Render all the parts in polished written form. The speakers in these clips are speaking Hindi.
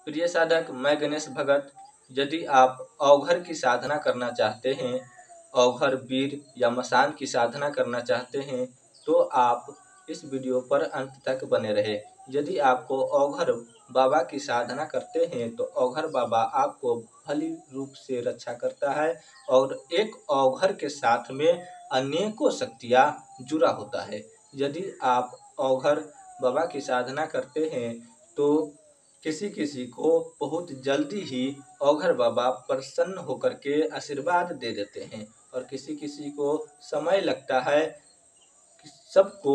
प्रिय साधक, मैं गणेश भगत। यदि आप अवघर की साधना करना चाहते हैं, अवघर वीर या मसान की साधना करना चाहते हैं, तो आप इस वीडियो पर अंत तक बने रहे। यदि आपको अवघर बाबा की साधना करते हैं तो अवघर बाबा आपको भली रूप से रक्षा करता है और एक अवघर के साथ में अनेकों शक्तियाँ जुड़ा होता है। यदि आप अवघर बाबा की साधना करते हैं तो किसी किसी को बहुत जल्दी ही अवघर बाबा प्रसन्न होकर के आशीर्वाद दे देते हैं और किसी किसी को समय लगता है। सबको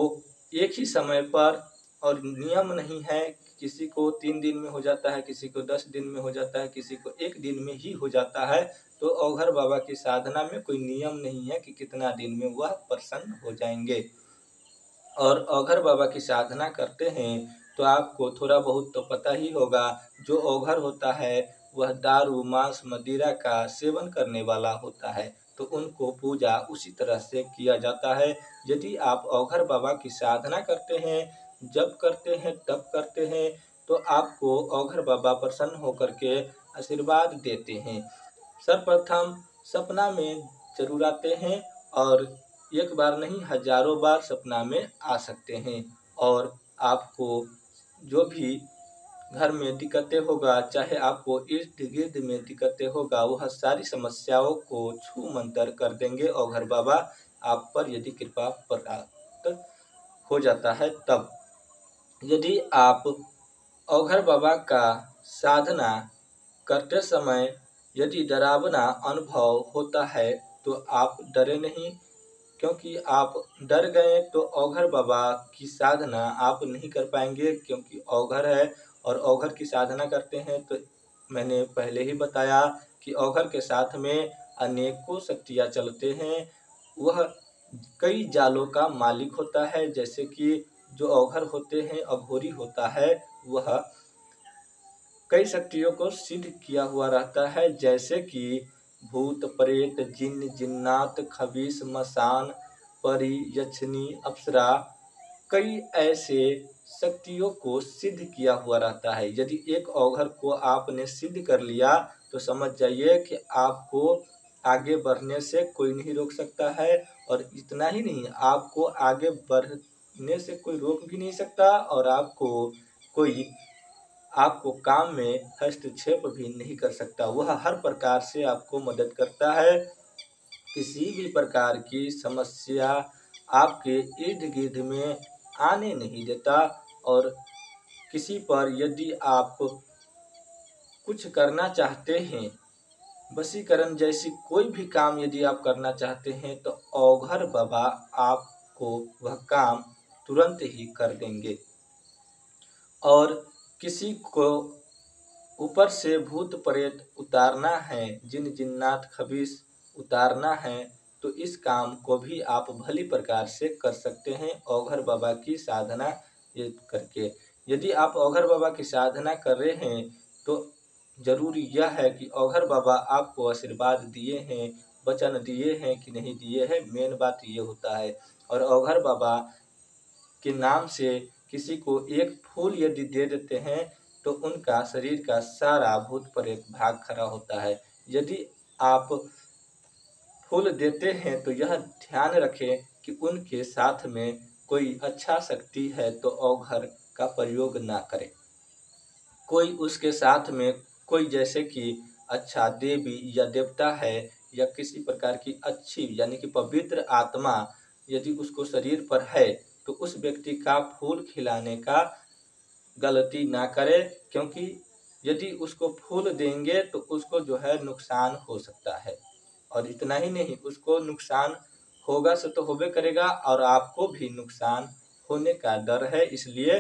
एक ही समय पर और नियम नहीं है। किसी को 3 दिन में हो जाता है, किसी को 10 दिन में हो जाता है, किसी को 1 दिन में ही हो जाता है। तो अवघर बाबा की साधना में कोई नियम नहीं है कि कितना दिन में वह प्रसन्न हो जाएंगे। और अवघर बाबा की साधना करते हैं तो आपको थोड़ा बहुत तो पता ही होगा। जो अवघर होता है वह दारू मांस मदिरा का सेवन करने वाला होता है, तो उनको पूजा उसी तरह से किया जाता है। यदि आप अवघर बाबा की साधना करते हैं, जब करते हैं तब करते हैं, तो आपको अवघर बाबा प्रसन्न होकर के आशीर्वाद देते हैं। सर्वप्रथम सपना में जरूर आते हैं और एक बार नहीं हजारों बार सपना में आ सकते हैं और आपको जो भी घर में दिक्कतें होगा, चाहे आपको इर्द गिर्द में दिक्कतें होगा, वह सारी समस्याओं को छू मंतर कर देंगे अवघर बाबा। आप पर यदि कृपा प्राप्त हो जाता है तब। यदि आप अवघर बाबा का साधना करते समय यदि डरावना अनुभव होता है तो आप डरे नहीं, क्योंकि आप डर गए तो अवघर बाबा की साधना आप नहीं कर पाएंगे। क्योंकि अवघर है और अवघर की साधना करते हैं तो मैंने पहले ही बताया कि अवघर के साथ में अनेकों शक्तियाँ चलते हैं। वह कई जालों का मालिक होता है। जैसे कि जो अवघर होते हैं, अघोरी होता है, वह कई शक्तियों को सिद्ध किया हुआ रहता है। जैसे कि भूत प्रेत जिन्न जिन्नात खबीस मसान परी यक्षिणी अप्सरा, कई ऐसे शक्तियों को सिद्ध किया हुआ रहता है। यदि एक अवघर को आपने सिद्ध कर लिया तो समझ जाइए कि आपको आगे बढ़ने से कोई नहीं रोक सकता है। और इतना ही नहीं, आपको आगे बढ़ने से कोई रोक भी नहीं सकता और कोई आपको काम में हस्तक्षेप भी नहीं कर सकता। वह हर प्रकार से आपको मदद करता है। किसी भी प्रकार की समस्या आपके इर्द गिर्द में आने नहीं देता। और किसी पर यदि आप कुछ करना चाहते हैं, वशीकरण जैसी कोई भी काम यदि आप करना चाहते हैं, तो अवघर बाबा आपको वह काम तुरंत ही कर देंगे। और किसी को ऊपर से भूत प्रेत उतारना है, जिन जिन्नात खबीस उतारना है, तो इस काम को भी आप भली प्रकार से कर सकते हैं अवघर बाबा की साधना ये करके। यदि आप अवघर बाबा की साधना कर रहे हैं तो जरूरी यह है कि अवघर बाबा आपको आशीर्वाद दिए हैं, वचन दिए हैं कि नहीं दिए हैं, मेन बात ये होता है। और अवघर बाबा के नाम से किसी को एक फूल यदि दे देते हैं तो उनका शरीर का सारा भूत प्रेत भाग खड़ा होता है। यदि आप फूल देते हैं तो यह ध्यान रखें कि उनके साथ में कोई अच्छा शक्ति है तो अवघर का प्रयोग ना करें। कोई उसके साथ में कोई जैसे कि अच्छा देवी या देवता है या किसी प्रकार की अच्छी यानी कि पवित्र आत्मा यदि उसको शरीर पर है तो उस व्यक्ति का फूल खिलाने का गलती ना करे। क्योंकि यदि उसको फूल देंगे तो उसको जो है नुकसान हो सकता है। और इतना ही नहीं, उसको नुकसान होगा से तो होबे करेगा और आपको भी नुकसान होने का डर है। इसलिए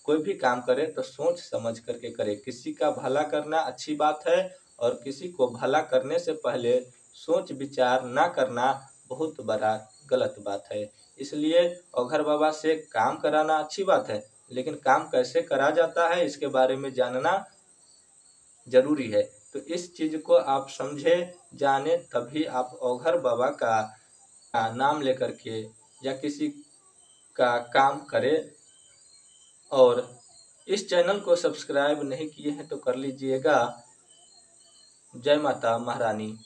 कोई भी काम करे तो सोच समझ करके करे। किसी का भला करना अच्छी बात है और किसी को भला करने से पहले सोच विचार ना करना बहुत बड़ा गलत बात है। इसलिए अवघर बाबा से काम कराना अच्छी बात है, लेकिन काम कैसे करा जाता है इसके बारे में जानना जरूरी है। तो इस चीज को आप समझे जाने तभी आप अवघर बाबा का नाम लेकर के या किसी का काम करें। और इस चैनल को सब्सक्राइब नहीं किए हैं तो कर लीजिएगा। जय माता महारानी।